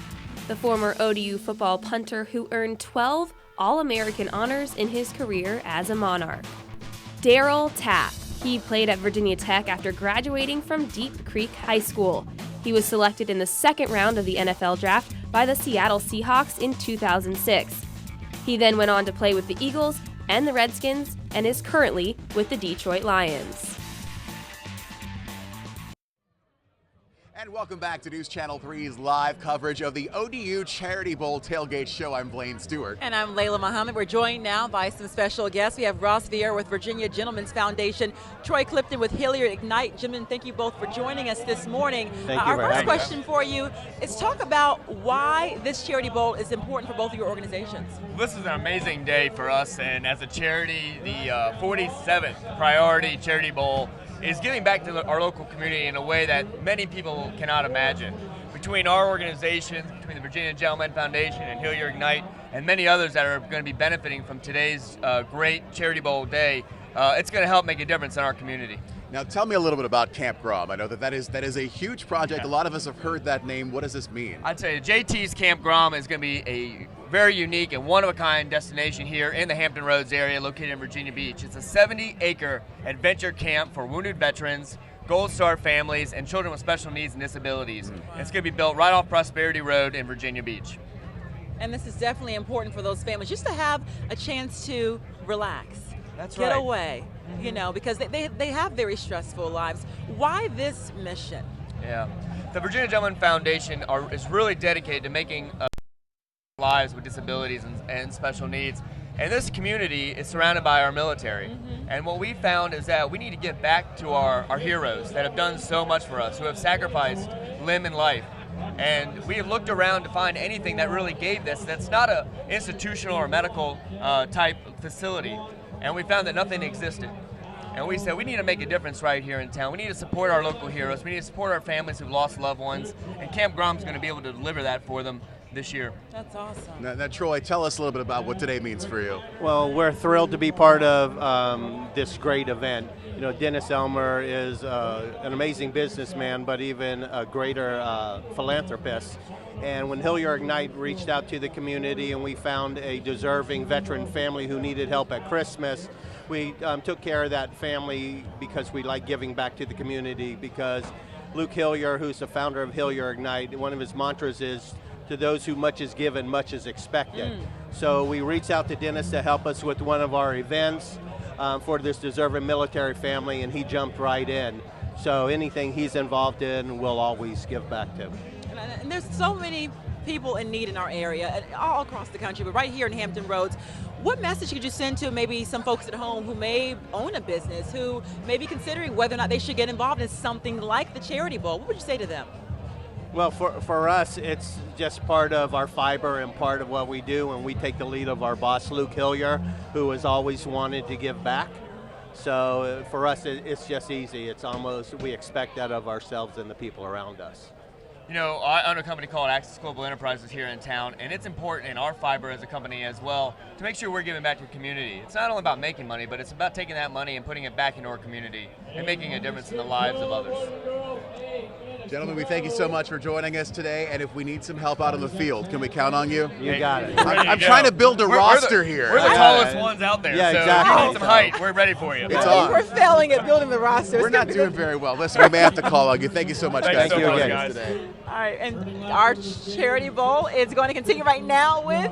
Speaker 15: the former ODU football punter who earned 12 All-American honors in his career as a Monarch. Darryl Tapp. He played at Virginia Tech after graduating from Deep Creek High School. He was selected in the second round of the NFL draft by the Seattle Seahawks in 2006. He then went on to play with the Eagles and the Redskins and is currently with the Detroit Lions.
Speaker 16: And welcome back to News Channel 3's live coverage of the ODU Charity Bowl Tailgate Show. I'm Blaine Stewart.
Speaker 2: And I'm Layla Muhammad. We're joined now by some special guests. We have Ross Vieira with Virginia Gentlemen's Foundation, Troy Clifton with Hilliard Ignite. Gentlemen, thank you both for joining us this morning.
Speaker 1: Thank you
Speaker 2: Our
Speaker 1: for
Speaker 2: first
Speaker 1: having us.
Speaker 2: question for you is talk about why this Charity Bowl is important for both of your organizations.
Speaker 1: This is an amazing day for us, and as a charity, the 47th Priority Charity Bowl is giving back to our local community in a way that many people cannot imagine. Between our organizations, between the Virginia Gentlemen Foundation and Hilliard Ignite, and many others that are going to be benefiting from today's great Charity Bowl day, it's going to help make a difference in our community.
Speaker 16: Now tell me a little bit about Camp Grom. I know that is a huge project. A lot of us have heard that name. What does this mean?
Speaker 1: I'd say JT's Camp Grom is going to be a very unique and one-of-a-kind destination here in the Hampton Roads area located in Virginia Beach. It's a 70-acre adventure camp for wounded veterans, Gold Star families, and children with special needs and disabilities. It's going to be built right off Prosperity Road in Virginia Beach.
Speaker 2: And this is definitely important for those families, just to have a chance to relax.
Speaker 1: That's
Speaker 2: Get
Speaker 1: right.
Speaker 2: away, you know, because they have very stressful lives. Why this mission?
Speaker 1: Yeah. The Virginia Gentlemen Foundation is really dedicated to making lives with disabilities and special needs. And this community is surrounded by our military. And what we found is that we need to give back to our heroes that have done so much for us, who have sacrificed limb and life. And we have looked around to find anything that really gave this, that's not an institutional or medical type facility. And we found that nothing existed. And we said we need to make a difference right here in town. We need to support our local heroes. We need to support our families who've lost loved ones. And Camp Grom's going to be able to deliver that for them this year.
Speaker 2: That's awesome.
Speaker 16: Now, Troy, tell us a little bit about what today means for you.
Speaker 24: Well, we're thrilled to be part of this great event. You know, Dennis Elmer is an amazing businessman, but even a greater philanthropist. And when Hilliard Ignite reached out to the community and we found a deserving veteran family who needed help at Christmas, we took care of that family because we like giving back to the community. Because Luke Hilliard, who's the founder of Hilliard Ignite, one of his mantras is, to those who much is given, much is expected. So we reached out to Dennis to help us with one of our events for this deserving military family, and he jumped right in. So anything he's involved in, we'll always give back to.
Speaker 2: And there's so many people in need in our area, and all across the country, but right here in Hampton Roads. What message could you send to maybe some folks at home who may own a business, who may be considering whether or not they should get involved in something like the Charity Bowl? What would you say to them?
Speaker 24: Well, for us, it's just part of our fiber and part of what we do, and we take the lead of our boss, Luke Hilliard, who has always wanted to give back. So for us, it's just easy. It's almost, we expect that of ourselves and the people around us.
Speaker 1: You know, I own a company called Access Global Enterprises here in town, and it's important in our fiber as a company as well to make sure we're giving back to the community. It's not only about making money, but it's about taking that money and putting it back into our community and making a difference in the lives of others.
Speaker 16: Gentlemen, we thank you so much for joining us today, and if we need some help out on the field, can we count on you?
Speaker 24: You got it.
Speaker 16: I'm trying to build a roster here.
Speaker 1: We're the tallest ones out there,
Speaker 24: Yeah,
Speaker 1: so
Speaker 24: exactly.
Speaker 1: if you need some height, we're ready for you.
Speaker 16: It's on.
Speaker 2: We're failing at building the roster.
Speaker 16: We're not doing very well. Listen, we may have to call on you. Thank you so much, guys.
Speaker 1: Thanks so
Speaker 16: for
Speaker 1: much,
Speaker 16: joining
Speaker 1: guys.
Speaker 16: us today.
Speaker 2: All right, and our Charity Bowl is going to continue right now with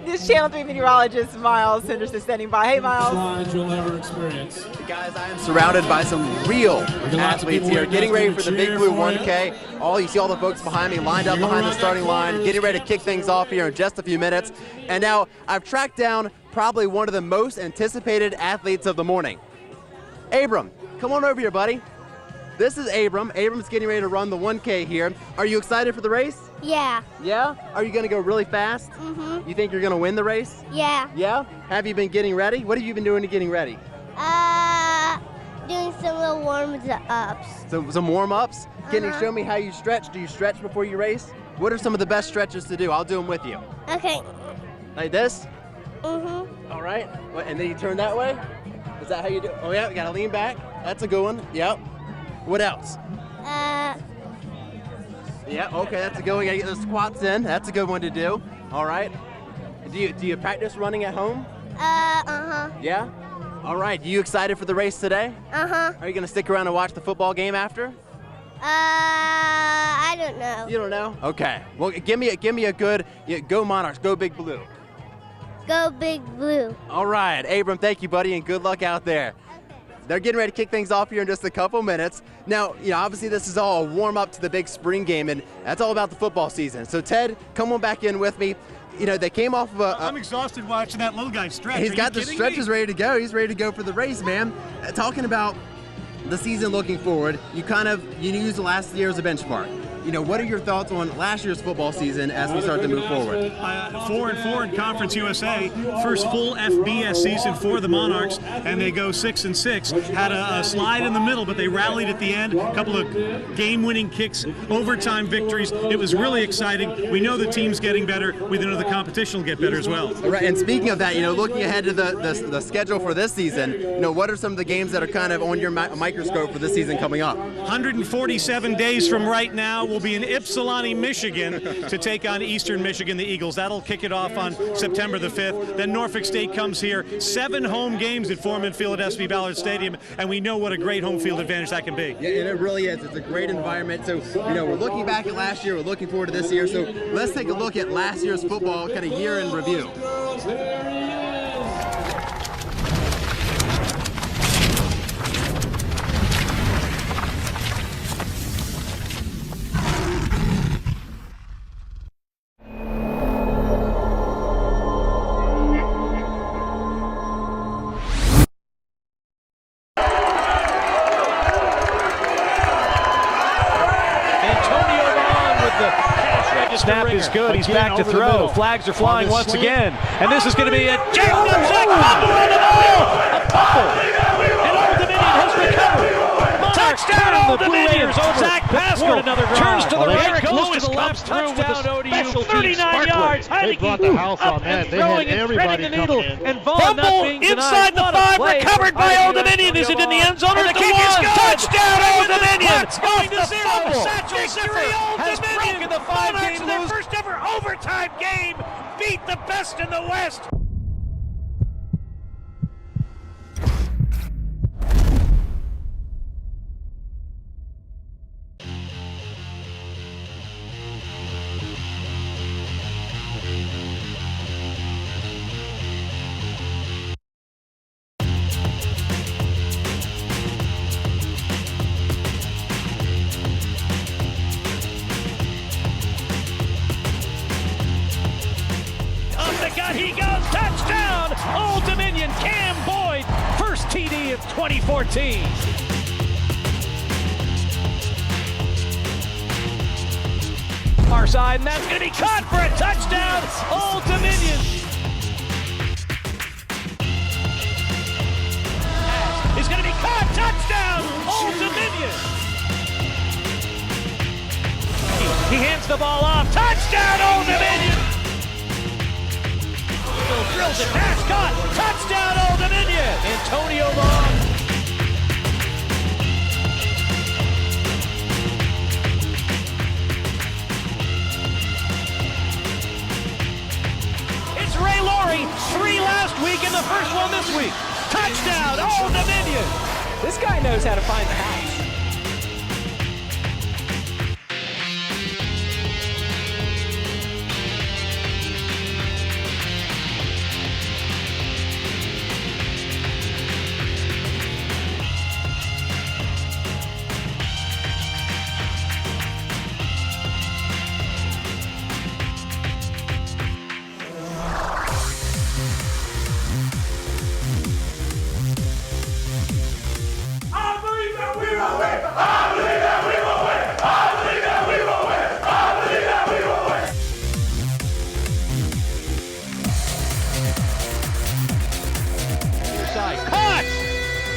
Speaker 2: this Channel 3 meteorologist, Miles Henderson, standing by. Hey, Miles.
Speaker 6: You'll ever experience.
Speaker 8: Guys, I am surrounded by some real athletes here, getting ready for the Big Blue 1K. You see all the folks behind me lined up behind the starting line, getting ready to kick things off here in just a few minutes. And now I've tracked down probably one of the most anticipated athletes of the morning. Abram, come on over here, buddy. This is Abram. Abram's getting ready to run the 1K here. Are you excited for the race?
Speaker 10: Yeah.
Speaker 8: Yeah? Are you going to go really fast?
Speaker 10: Mm-hmm.
Speaker 8: You think you're going to win the race?
Speaker 10: Yeah.
Speaker 8: Yeah? Have you been getting ready? What have you been doing to getting ready?
Speaker 10: Doing some little warm-ups.
Speaker 8: Some warm-ups? Can you
Speaker 10: Uh-huh.
Speaker 8: show me how you stretch? Do you stretch before you race? What are some of the best stretches to do? I'll do them with you.
Speaker 10: Okay.
Speaker 8: Like this?
Speaker 10: Mm-hmm.
Speaker 8: All right. And then you turn that way? Is that how you do it? Oh, yeah, you got to lean back. That's a good one. Yep. What else? Yeah, okay, that's a good one. You gotta get those squats in. That's a good one to do. All right. Do you practice running at home?
Speaker 10: Uh-huh.
Speaker 8: Yeah? All right. You excited for the race today?
Speaker 10: Uh-huh.
Speaker 8: Are you going to stick around and watch the football game after?
Speaker 10: I don't know.
Speaker 8: You don't know? Okay. Well, give me a good go Monarchs, go Big Blue.
Speaker 10: Go Big Blue.
Speaker 8: All right. Abram, thank you, buddy, and good luck out there. they're getting ready to kick things off here in just a couple minutes. Now, obviously this is all a warm-up to the big spring game, and that's all about the football season. So, Ted, come on back in with me. They came off of
Speaker 14: I'm exhausted watching that little guy stretch.
Speaker 8: He's got the stretches ready to go. He's ready to go for the race, man. Talking about the season looking forward, you use the last year as a benchmark. What are your thoughts on last year's football season as we start to move forward?
Speaker 14: 4-4 in Conference USA, first full FBS season for the Monarchs, and they go 6-6. Had a slide in the middle, but they rallied at the end. A couple of game-winning kicks, overtime victories. It was really exciting. We know the team's getting better. We know the competition will get better as well.
Speaker 8: Right, and speaking of that, looking ahead to the schedule for this season, what are some of the games that are kind of on your microscope for this season coming up?
Speaker 14: 147 days from right now, we'll be in Ypsilanti, Michigan to take on Eastern Michigan, the Eagles. That'll kick it off on September the 5th. Then Norfolk State comes here. 7 home games at Foreman Field at SV Ballard Stadium, and we know what a great home field advantage that can be.
Speaker 8: Yeah, and it really is. It's a great environment. So, we're looking back at last year. We're looking forward to this year. So let's take a look at last year's football kind of year in review.
Speaker 6: Snap is good. He's back to throw. Flags are flying once again. And this is going to be a Jackson Zach fumble on the ball. A fumble. And Old Dominion has recovered. Touchdown Old Dominion. Zach Pascal turns to the right, goes to the left. Touchdown ODU. 39 yards. They brought the house on that. They had everybody come in. And fumble inside the 5, recovered by Old Dominion. Is it in the end zone? And the kick is good. Touchdown Old Dominion. Going to 0. Satchel Zipper has broken the 5-game lose. Their first ever overtime game. Beat the best in the West. He goes, touchdown, Old Dominion, Cam Boyd, first TD of 2014. Far side, and that's going to be caught for a touchdown, Old Dominion. Is going to be caught, touchdown, Old Dominion. He hands the ball off, touchdown, Old Dominion. Drills it, pass caught, touchdown Old Dominion, Antonio Long. It's Ray Laurie, 3 last week and the first one this week. Touchdown Old Dominion. This guy knows how to find the house.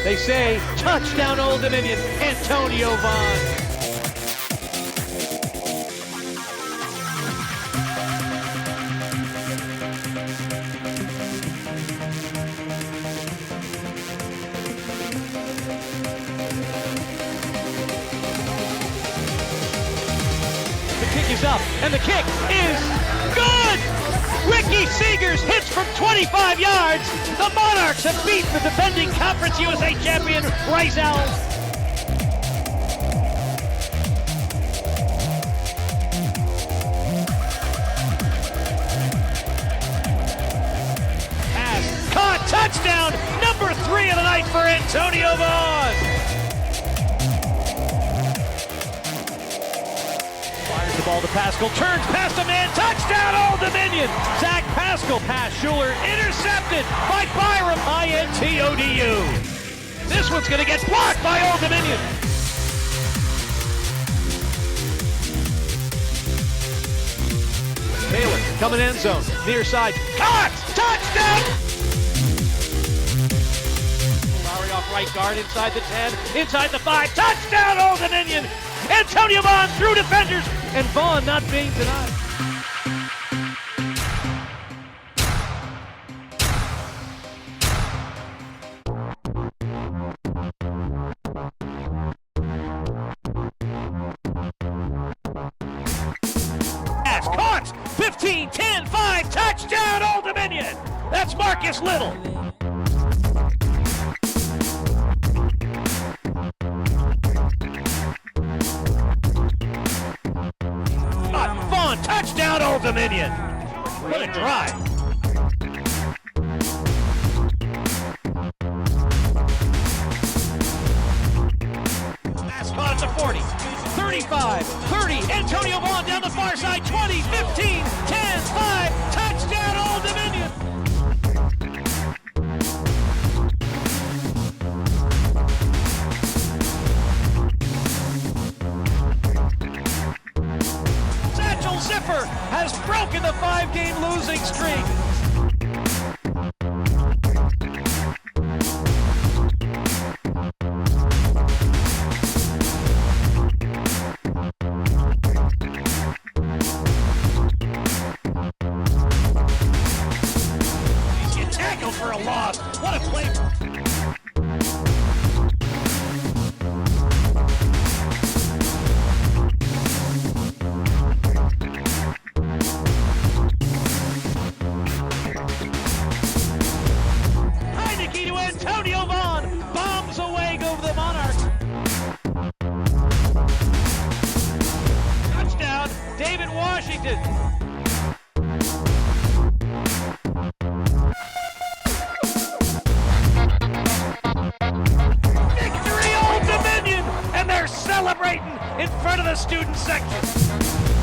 Speaker 6: They say, touchdown Old Dominion, Antonio Vaughn. The kick is up, and the kick is good! Ricky Seegers hits from 25 yards. The Monarchs have beat the defending Conference USA champion Rice Owls. Pass, caught, touchdown, number 3. 3 of the night for Antonio Vaughn. Fires the ball to Pascal, turns past a man, touchdown Old Dominion. Zach Pascal, pass Schuler, intercepted by Byram, INT ODU. This one's going to get blocked by Old Dominion. Taylor coming end zone, near side, caught, touchdown! Lowry off right guard, inside the 10, inside the 5, touchdown Old Dominion! Antonio Vaughn through defenders, and Vaughn not being denied. Caught! 15, 10, 5, touchdown Old Dominion! That's Marcus Little. Vaughn, touchdown Old Dominion! What a drive! Pass caught at the 40, 35, 30, Antonio Vaughn down the far side, 20, 15, 10, 5, touchdown Old Dominion! Satchel Ziffer has broken the 5-game losing streak. Tackled for a loss. What a play. Heineke to Antonio Vaughn. Bombs away go the Monarchs. Touchdown, David Washington. Victory Old Dominion! And they're celebrating in front of the student section.